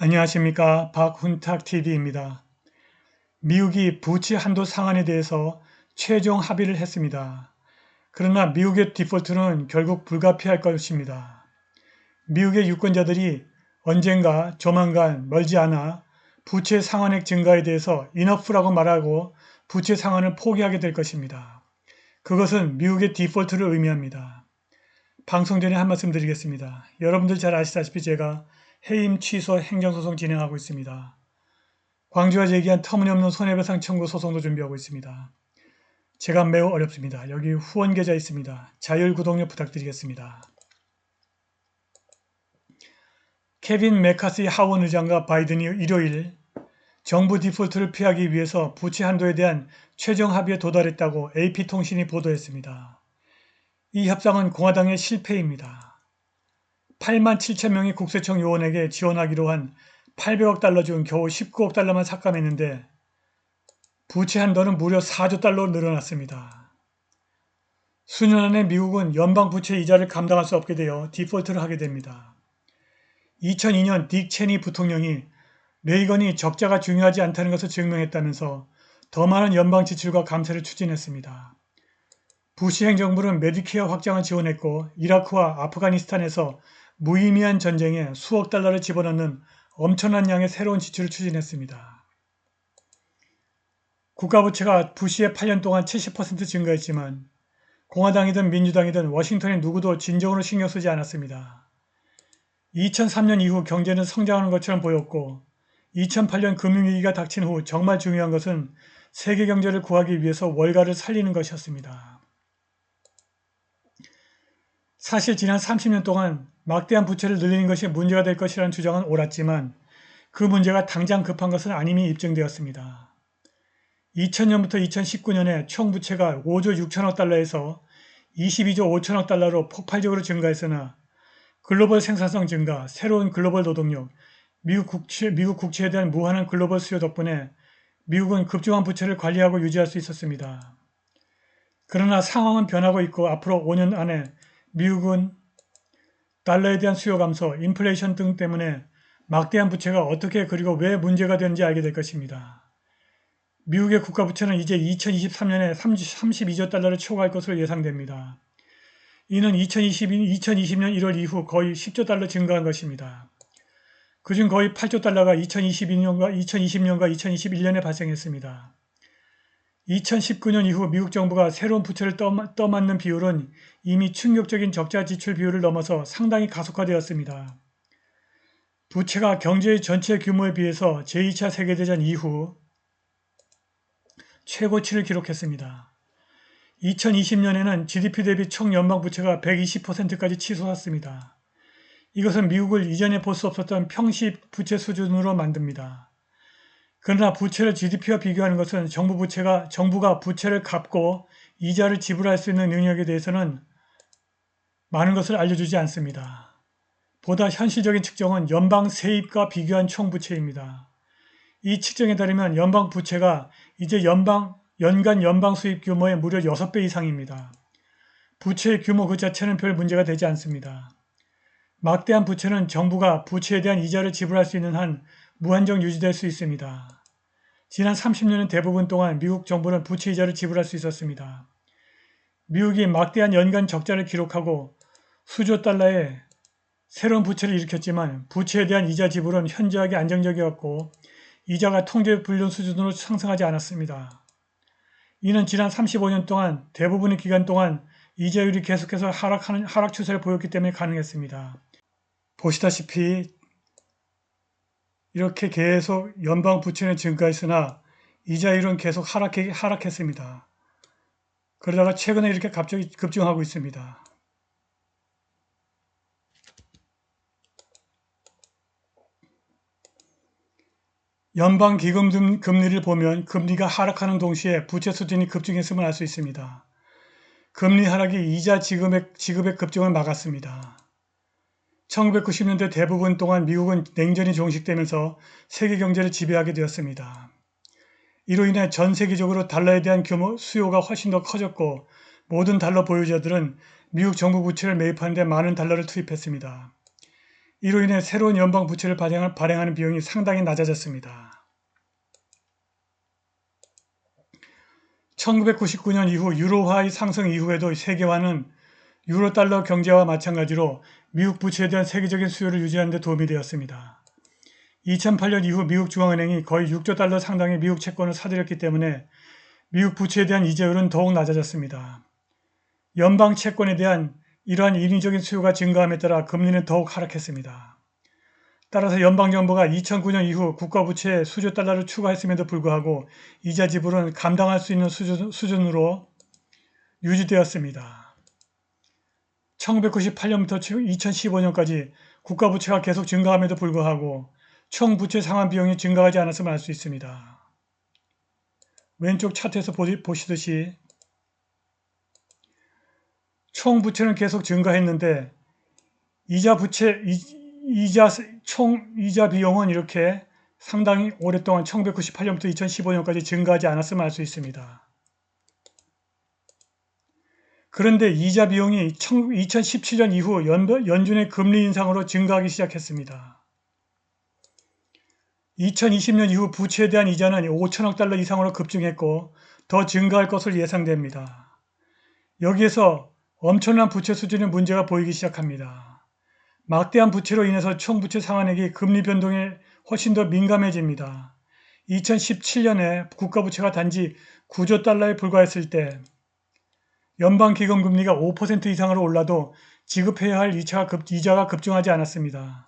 안녕하십니까. 박훈탁TV입니다. 미국이 부채 한도 상한에 대해서 최종 합의를 했습니다. 그러나 미국의 디폴트는 결국 불가피할 것입니다. 미국의 유권자들이 언젠가 조만간 멀지 않아 부채 상환액 증가에 대해서 인어프라고 말하고 부채 상환을 포기하게 될 것입니다. 그것은 미국의 디폴트를 의미합니다. 방송 전에 한 말씀 드리겠습니다. 여러분들 잘 아시다시피 제가 해임 취소 행정소송 진행하고 있습니다. 광주가 제기한 터무니없는 손해배상 청구 소송도 준비하고 있습니다. 제가 매우 어렵습니다. 여기 후원 계좌 있습니다. 자율 구독료 부탁드리겠습니다. 케빈 메카시 하원 의장과 바이든이 일요일 정부 디폴트를 피하기 위해서 부채 한도에 대한 최종 합의에 도달했다고 AP통신이 보도했습니다. 이 협상은 공화당의 실패입니다. 8만 7천 명의 국세청 요원에게 지원하기로 한 800억 달러 중 겨우 19억 달러만 삭감했는데 부채 한도는 무려 4조 달러로 늘어났습니다. 수년 안에 미국은 연방 부채 이자를 감당할 수 없게 되어 디폴트를 하게 됩니다. 2002년 딕 체니 부통령이 레이건이 적자가 중요하지 않다는 것을 증명했다면서 더 많은 연방 지출과 감세를 추진했습니다. 부시 행정부는 메디케어 확장을 지원했고 이라크와 아프가니스탄에서 무의미한 전쟁에 수억 달러를 집어넣는 엄청난 양의 새로운 지출을 추진했습니다. 국가부채가 부시의 8년 동안 70% 증가했지만 공화당이든 민주당이든 워싱턴의 누구도 진정으로 신경 쓰지 않았습니다. 2003년 이후 경제는 성장하는 것처럼 보였고 2008년 금융위기가 닥친 후 정말 중요한 것은 세계 경제를 구하기 위해서 월가를 살리는 것이었습니다. 사실 지난 30년 동안 막대한 부채를 늘리는 것이 문제가 될 것이라는 주장은 옳았지만 그 문제가 당장 급한 것은 아님이 입증되었습니다. 2000년부터 2019년에 총 부채가 5조 6천억 달러에서 22조 5천억 달러로 폭발적으로 증가했으나 글로벌 생산성 증가, 새로운 글로벌 노동력, 미국 국채에 대한 무한한 글로벌 수요 덕분에 미국은 급증한 부채를 관리하고 유지할 수 있었습니다. 그러나 상황은 변하고 있고 앞으로 5년 안에 미국은 달러에 대한 수요 감소, 인플레이션 등 때문에 막대한 부채가 어떻게 그리고 왜 문제가 되는지 알게 될 것입니다. 미국의 국가부채는 이제 2023년에 32조 달러를 초과할 것으로 예상됩니다. 이는 2020년 1월 이후 거의 10조 달러 증가한 것입니다. 그중 거의 8조 달러가 2020년과 2021년에 발생했습니다. 2019년 이후 미국 정부가 새로운 부채를 떠맡는 비율은 이미 충격적인 적자 지출 비율을 넘어서 상당히 가속화되었습니다. 부채가 경제의 전체 규모에 비해서 제2차 세계대전 이후 최고치를 기록했습니다. 2020년에는 GDP 대비 총 연방 부채가 120%까지 치솟았습니다. 이것은 미국을 이전에 볼 수 없었던 평시 부채 수준으로 만듭니다. 그러나 부채를 GDP와 비교하는 것은 정부가 부채를 갚고 이자를 지불할 수 있는 능력에 대해서는 많은 것을 알려주지 않습니다. 보다 현실적인 측정은 연방 세입과 비교한 총부채입니다. 이 측정에 따르면 연방 부채가 이제 연간 연방 수입 규모의 무려 6배 이상입니다. 부채의 규모 그 자체는 별 문제가 되지 않습니다. 막대한 부채는 정부가 부채에 대한 이자를 지불할 수 있는 한 무한정 유지될 수 있습니다. 지난 30년은 대부분 동안 미국 정부는 부채 이자를 지불할 수 있었습니다. 미국이 막대한 연간 적자를 기록하고 수조 달러의 새로운 부채를 일으켰지만 부채에 대한 이자 지불은 현저하게 안정적이었고 이자가 통제 불능 수준으로 상승하지 않았습니다. 이는 지난 35년 동안 대부분의 기간 동안 이자율이 계속해서 하락 추세를 보였기 때문에 가능했습니다. 보시다시피 이렇게 계속 연방 부채는 증가했으나 이자율은 계속 하락했습니다. 그러다가 최근에 이렇게 갑자기 급증하고 있습니다. 연방 기금 금리를 보면 금리가 하락하는 동시에 부채 수준이 급증했음을 알 수 있습니다. 금리 하락이 이자 지급의 급증을 막았습니다. 1990년대 대부분 동안 미국은 냉전이 종식되면서 세계 경제를 지배하게 되었습니다. 이로 인해 전 세계적으로 달러에 대한 수요가 훨씬 더 커졌고 모든 달러 보유자들은 미국 정부 부채를 매입하는 데 많은 달러를 투입했습니다. 이로 인해 새로운 연방 부채를 발행하는 비용이 상당히 낮아졌습니다. 1999년 이후 유로화의 상승 이후에도 세계화는 유로달러 경제와 마찬가지로 미국 부채에 대한 세계적인 수요를 유지하는 데 도움이 되었습니다. 2008년 이후 미국 중앙은행이 거의 6조 달러 상당의 미국 채권을 사들였기 때문에 미국 부채에 대한 이자율은 더욱 낮아졌습니다. 연방 채권에 대한 이러한 인위적인 수요가 증가함에 따라 금리는 더욱 하락했습니다. 따라서 연방정부가 2009년 이후 국가부채에 수조 달러를 추가했음에도 불구하고 이자 지불은 감당할 수 있는 수준으로 유지되었습니다. 1998년부터 2015년까지 국가부채가 계속 증가함에도 불구하고 총 부채 상환 비용이 증가하지 않았음을 알 수 있습니다. 왼쪽 차트에서 보시듯이 총 부채는 계속 증가했는데 총 이자 비용은 이렇게 상당히 오랫동안 1998년부터 2015년까지 증가하지 않았음을 알 수 있습니다. 그런데 이자 비용이 2017년 이후 연준의 금리 인상으로 증가하기 시작했습니다. 2020년 이후 부채에 대한 이자는 5천억 달러 이상으로 급증했고 더 증가할 것으로 예상됩니다. 여기에서 엄청난 부채 수준의 문제가 보이기 시작합니다. 막대한 부채로 인해서 총부채 상환액이 금리 변동에 훨씬 더 민감해집니다. 2017년에 국가부채가 단지 9조 달러에 불과했을 때 연방기금금리가 5% 이상으로 올라도 지급해야 할 이자가 급증하지 않았습니다.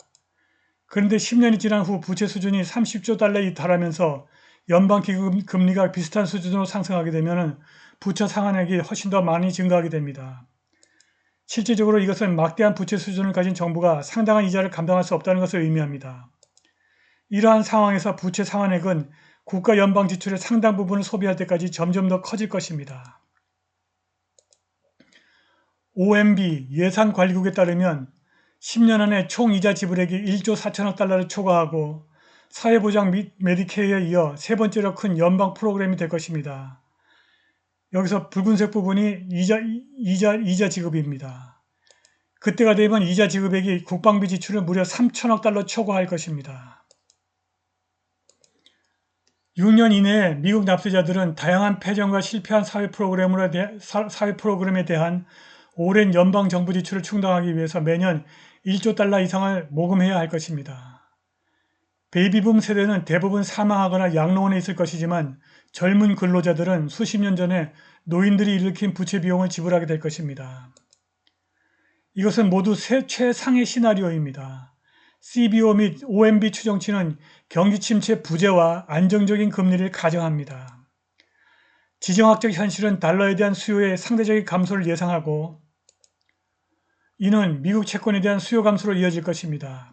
그런데 10년이 지난 후 부채 수준이 30조 달러에 달하면서 연방기금금리가 비슷한 수준으로 상승하게 되면 부채 상환액이 훨씬 더 많이 증가하게 됩니다. 실질적으로 이것은 막대한 부채 수준을 가진 정부가 상당한 이자를 감당할 수 없다는 것을 의미합니다. 이러한 상황에서 부채 상환액은 국가 연방 지출의 상당 부분을 소비할 때까지 점점 더 커질 것입니다. OMB 예산관리국에 따르면 10년 안에 총 이자 지불액이 1조 4천억 달러를 초과하고 사회보장 및 메디케이에 이어 세 번째로 큰 연방 프로그램이 될 것입니다. 여기서 붉은색 부분이 이자 지급입니다. 그때가 되면 이자 지급액이 국방비 지출을 무려 3천억 달러 초과할 것입니다. 6년 이내에 미국 납세자들은 다양한 폐점과 실패한 사회 프로그램에 대한 오랜 연방 정부 지출을 충당하기 위해서 매년 1조 달러 이상을 모금해야 할 것입니다. 베이비붐 세대는 대부분 사망하거나 양로원에 있을 것이지만 젊은 근로자들은 수십 년 전에 노인들이 일으킨 부채 비용을 지불하게 될 것입니다. 이것은 모두 최상의 시나리오입니다. CBO 및 OMB 추정치는 경기 침체 부재와 안정적인 금리를 가정합니다. 지정학적 현실은 달러에 대한 수요의 상대적인 감소를 예상하고 이는 미국 채권에 대한 수요 감소로 이어질 것입니다.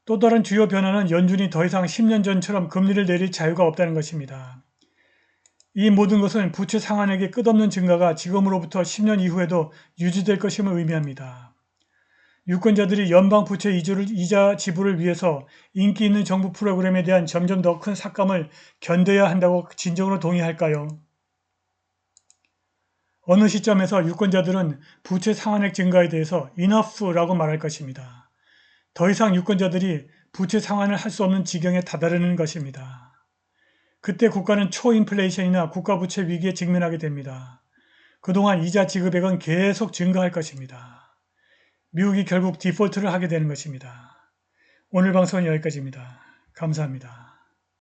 또 다른 주요 변화는 연준이 더 이상 10년 전처럼 금리를 내릴 자유가 없다는 것입니다. 이 모든 것은 부채 상환액의 끝없는 증가가 지금으로부터 10년 이후에도 유지될 것임을 의미합니다. 유권자들이 연방 부채 이자 지불을 위해서 인기 있는 정부 프로그램에 대한 점점 더 큰 삭감을 견뎌야 한다고 진정으로 동의할까요? 어느 시점에서 유권자들은 부채 상환액 증가에 대해서 enough라고 말할 것입니다. 더 이상 유권자들이 부채 상환을 할 수 없는 지경에 다다르는 것입니다. 그때 국가는 초인플레이션이나 국가부채 위기에 직면하게 됩니다. 그동안 이자 지급액은 계속 증가할 것입니다. 미국이 결국 디폴트를 하게 되는 것입니다. 오늘 방송은 여기까지입니다. 감사합니다.